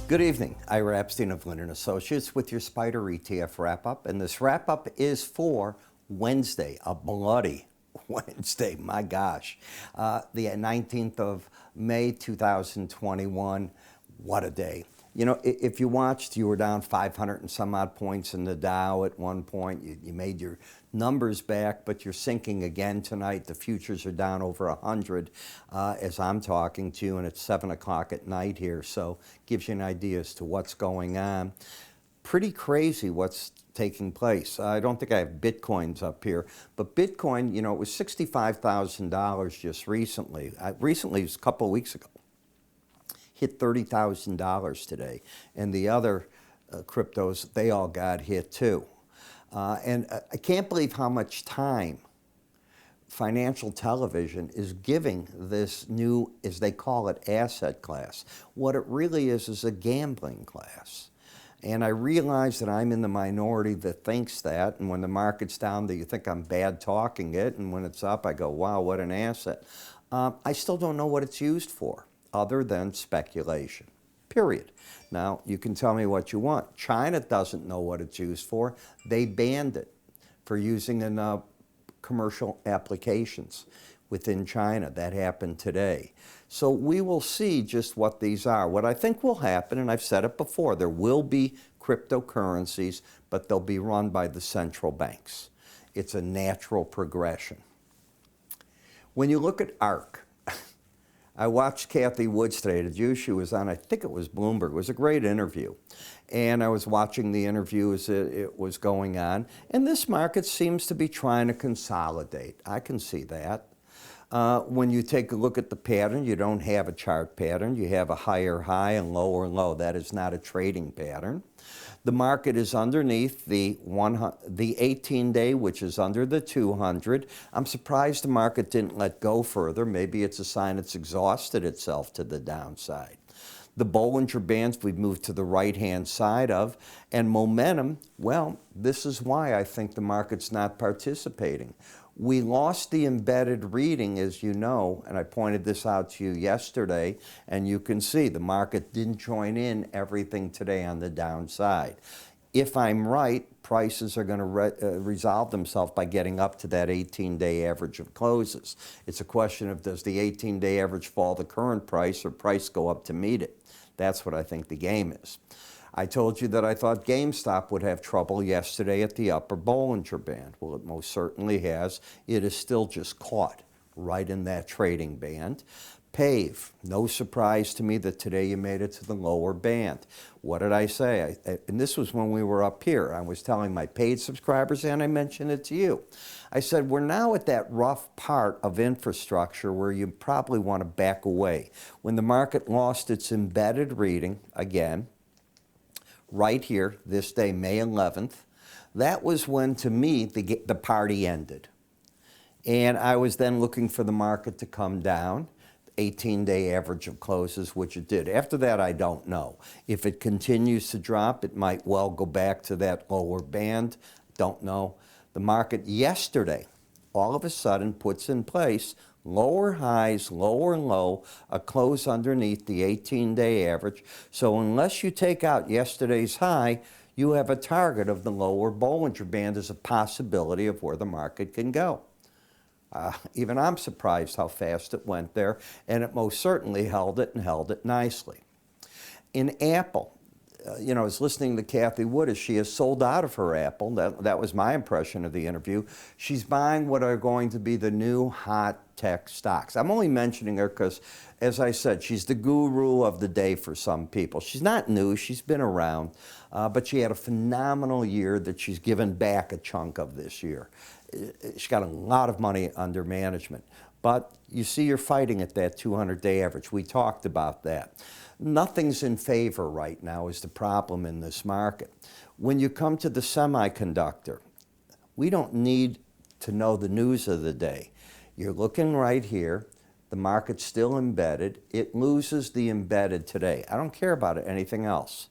Good evening. Ira Epstein of Linn Associates with your SPDR ETF wrap-up. And this wrap-up is for Wednesday, a bloody Wednesday, my gosh. The 19th of May, 2021. What a day. You know, if you watched, you were down 500 and some odd points in the Dow at one point. You made your numbers back, but you're sinking again tonight. The futures are down over 100 as I'm talking to you, and it's 7 o'clock at night here. So gives you an idea as to what's going on. Pretty crazy what's taking place. I don't think I have Bitcoins up here, but Bitcoin, you know, it was $65,000 just recently. Recently, it was a couple of weeks ago. Hit $30,000 today. And the other cryptos, they all got hit too. And I can't believe how much time financial television is giving this new, as they call it, asset class. What it really is a gambling class. And I realize that I'm in the minority that thinks that, and when the market's down, that you think I'm bad talking it, and when it's up, I go, wow, what an asset. I still don't know what it's used for, other than speculation, period. Now, you can tell me what you want. China doesn't know what it's used for. They banned it for using in commercial applications within China. That happened today. So we will see just what these are. What I think will happen, and I've said it before, there will be cryptocurrencies, but they'll be run by the central banks. It's a natural progression. When you look at ARK, I watched Kathy Woods today. She was on, I think it was Bloomberg. It was a great interview. And I was watching the interview as it was going on. And this market seems to be trying to consolidate. I can see that. When you take a look at the pattern, you don't have a chart pattern. You have a higher high and lower low. That is not a trading pattern. The market is underneath the 18-day, which is under the 200. I'm surprised the market didn't let go further. Maybe it's a sign it's exhausted itself to the downside. The Bollinger Bands we've moved to the right-hand side of, and momentum, well, this is why I think the market's not participating. We lost the embedded reading, as you know, and I pointed this out to you yesterday, and you can see the market didn't join in everything today on the downside. If I'm right, prices are going to resolve themselves by getting up to that 18-day average of closes. It's a question of, does the 18-day average fall the current price or price go up to meet it? That's what I think the game is. I told you that I thought GameStop would have trouble yesterday at the upper Bollinger Band. Well, it most certainly has. It is still just caught right in that trading band. PAVE, no surprise to me that today you made it to the lower band. What did I say? And this was when we were up here. I was telling my paid subscribers, and I mentioned it to you. I said, we're now at that rough part of infrastructure where you probably want to back away. When the market lost its embedded reading, again, right here, this day, May 11th, that was when, to me, the party ended. And I was then looking for the market to come down, 18-day average of closes, which it did. After that, I don't know. If it continues to drop, it might well go back to that lower band. Don't know. The market yesterday, all of a sudden, puts in place lower highs, lower low, a close underneath the 18-day average. So unless you take out yesterday's high, you have a target of the lower Bollinger Band as a possibility of where the market can go. Even I'm surprised how fast it went there, and it most certainly held it and held it nicely. In Apple, you know, I was listening to Kathy Wood as she has sold out of her Apple. That was my impression of the interview. She's buying what are going to be the new hot tech stocks. I'm only mentioning her because, as I said, she's the guru of the day for some people. She's not new. She's been around. But she had a phenomenal year that she's given back a chunk of this year. She's got a lot of money under management. But you see you're fighting at that 200-day average. We talked about that. Nothing's in favor right now is the problem in this market. When you come to the semiconductor, we don't need to know the news of the day. You're looking right here. The market's still embedded. It loses the embedded today. I don't care about anything else.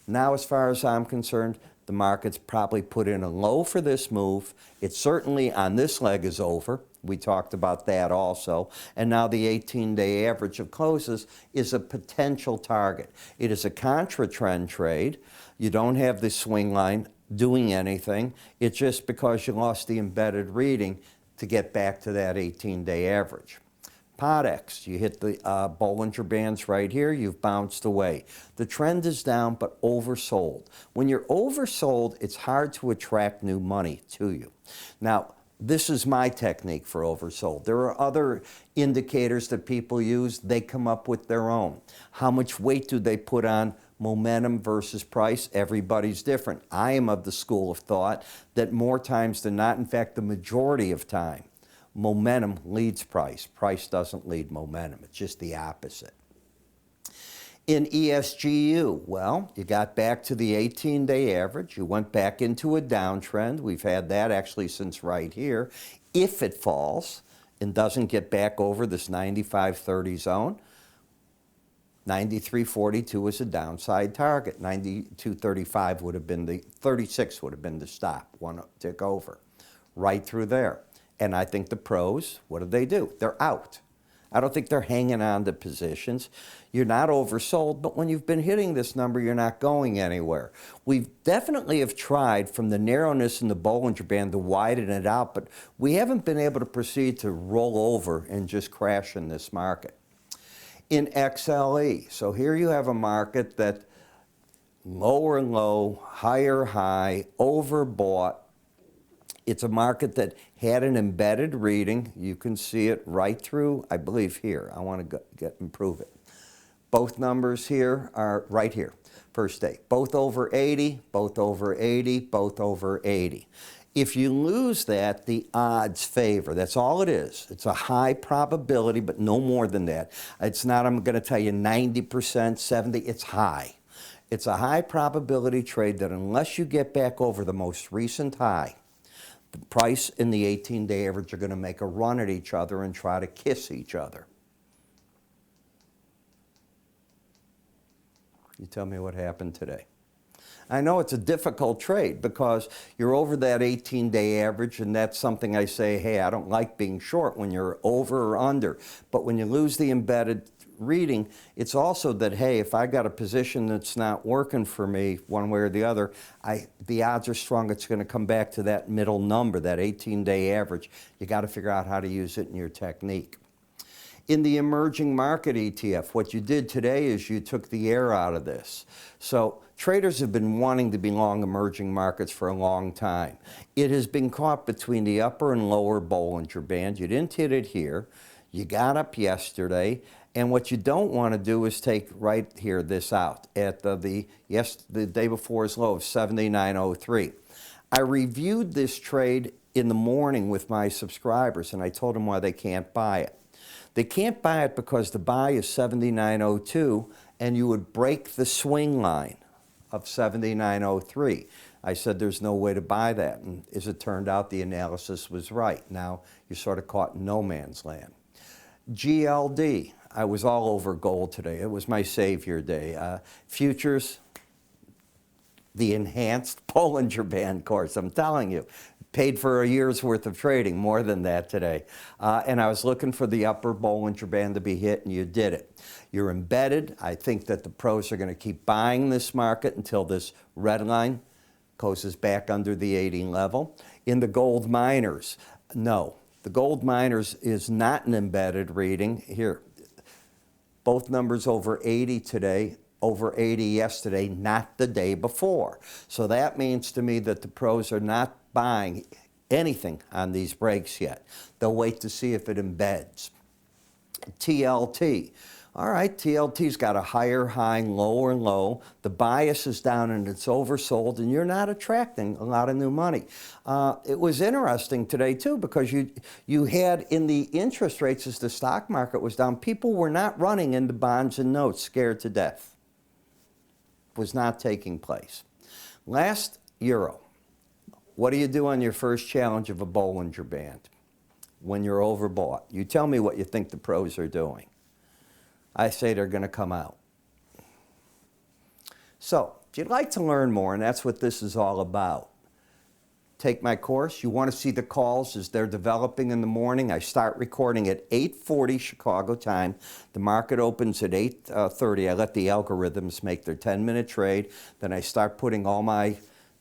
Now, as far as I'm concerned, the market's probably put in a low for this move. It certainly on this leg is over. We talked about that also. And now the 18-day average of closes is a potential target. It is a contra-trend trade. You don't have the swing line doing anything. It's just because you lost the embedded reading to get back to that 18-day average. PODX, you hit the Bollinger Bands right here, you've bounced away. The trend is down but oversold. When you're oversold, it's hard to attract new money to you. Now, this is my technique for oversold. There are other indicators that people use. They come up with their own. How much weight do they put on momentum versus price? Everybody's different. I am of the school of thought that more times than not, in fact, the majority of time, momentum leads price. Price doesn't lead momentum. It's just the opposite. In ESGU, well, you got back to the 18-day average. You went back into a downtrend. We've had that actually since right here. If it falls and doesn't get back over this 95.30 zone, 93.42 is a downside target. 92.35 would have been the, 36 would have been the stop, one tick over, right through there. And I think the pros, what do? They're out. I don't think they're hanging on to positions. You're not oversold, but when you've been hitting this number, you're not going anywhere. We definitely have tried from the narrowness in the Bollinger Band to widen it out, but we haven't been able to proceed to roll over and just crash in this market. In XLE, so here you have a market that lower low, higher high, overbought. It's a market that had an embedded reading. You can see it right through, I believe, here. I want to improve it. Both numbers here are right here, first day. Both over 80, both over 80, both over 80. If you lose that, the odds favor. That's all it is. It's a high probability, but no more than that. It's not, I'm going to tell you, 90%, 70, it's high. It's a high probability trade that unless you get back over the most recent high, the price and the 18-day average are going to make a run at each other and try to kiss each other. You tell me what happened today. I know it's a difficult trade because you're over that 18-day average, and that's something I say, hey, I don't like being short when you're over or under. But when you lose the embedded reading, it's also that, hey, if I got a position that's not working for me one way or the other, the odds are strong it's going to come back to that middle number, that 18-day average. You got to figure out how to use it in your technique. In the emerging market ETF, what you did today is you took the air out of this. So traders have been wanting to be long emerging markets for a long time. It has been caught between the upper and lower Bollinger Band. You didn't hit it here. You got up yesterday. And what you don't want to do is take right here this out at the day before's low of 79.03. I reviewed this trade in the morning with my subscribers, and I told them why they can't buy it. They can't buy it because the buy is 79.02, and you would break the swing line of 79.03. I said there's no way to buy that, and as it turned out, the analysis was right. Now you're sort of caught in no man's land. GLD, I was all over gold today. It was my savior day. Futures, the enhanced Bollinger Band course, I'm telling you. Paid for a year's worth of trading, more than that today. And I was looking for the upper Bollinger Band to be hit, and you did it. You're embedded. I think that the pros are going to keep buying this market until this red line closes back under the 80 level. In the gold miners, no. The gold miners is not an embedded reading. Here, both numbers over 80 today, over 80 yesterday, not the day before. So that means to me that the pros are not buying anything on these breaks yet. They'll wait to see if it embeds. TLT. All right, TLT's got a higher high, lower low. The bias is down and it's oversold, and you're not attracting a lot of new money. It was interesting today, too, because you had in the interest rates as the stock market was down, people were not running into bonds and notes scared to death. It was not taking place. Last euro. What do you do on your first challenge of a Bollinger Band when you're overbought? You tell me what you think the pros are doing. I say they're going to come out. So, if you'd like to learn more, and that's what this is all about, take my course. You want to see the calls as they're developing in the morning. I start recording at 8:40 Chicago time. The market opens at 8:30. I let the algorithms make their 10-minute trade. Then I start putting all my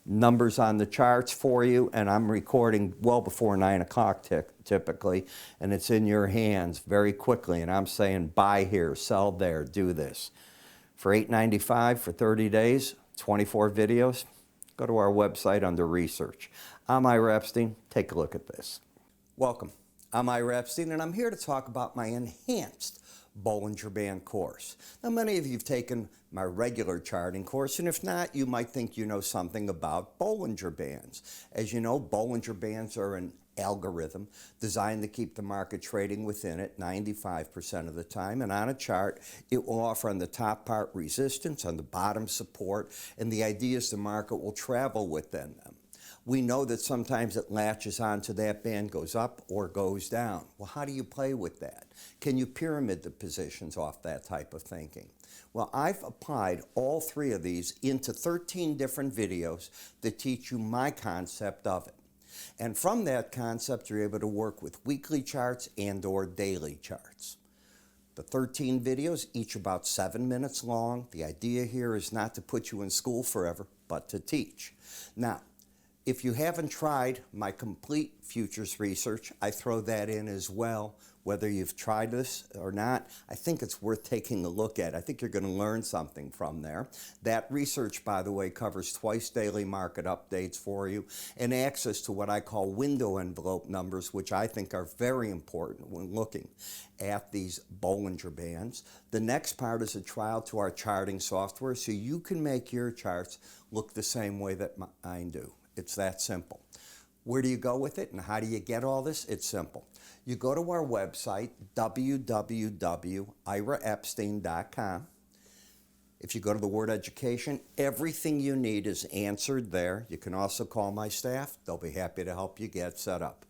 numbers on the charts for you, and I'm recording well before 9 o'clock typically, and it's in your hands very quickly, and I'm saying buy here, sell there, do this. For $8.95 for 30 days, 24 videos, go to our website under research. I'm Ira Epstein. Take a look at this. Welcome. I'm Ira Epstein, and I'm here to talk about my enhanced Bollinger Band course. Now, many of you have taken my regular charting course, and if not, you might think you know something about Bollinger Bands. As you know, Bollinger Bands are an algorithm designed to keep the market trading within it 95% of the time, and on a chart it will offer on the top part resistance, on the bottom support, and the idea is the market will travel within them. We know that sometimes it latches onto that band, goes up or goes down. Well, how do you play with that? Can you pyramid the positions off that type of thinking? Well, I've applied all three of these into 13 different videos that teach you my concept of it. And from that concept, you're able to work with weekly charts and or daily charts. The 13 videos, each about 7 minutes long. The idea here is not to put you in school forever, but to teach. Now, if you haven't tried my complete futures research, I throw that in as well. Whether you've tried this or not, I think it's worth taking a look at. I think you're going to learn something from there. That research, by the way, covers twice daily market updates for you and access to what I call window envelope numbers, which I think are very important when looking at these Bollinger Bands. The next part is a trial to our charting software so you can make your charts look the same way that mine do. It's that simple. Where do you go with it and how do you get all this? It's simple. You go to our website, www.iraepstein.com. If you go to the word education, everything you need is answered there. You can also call my staff. They'll be happy to help you get set up.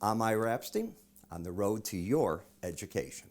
I'm Ira Epstein, on the road to your education.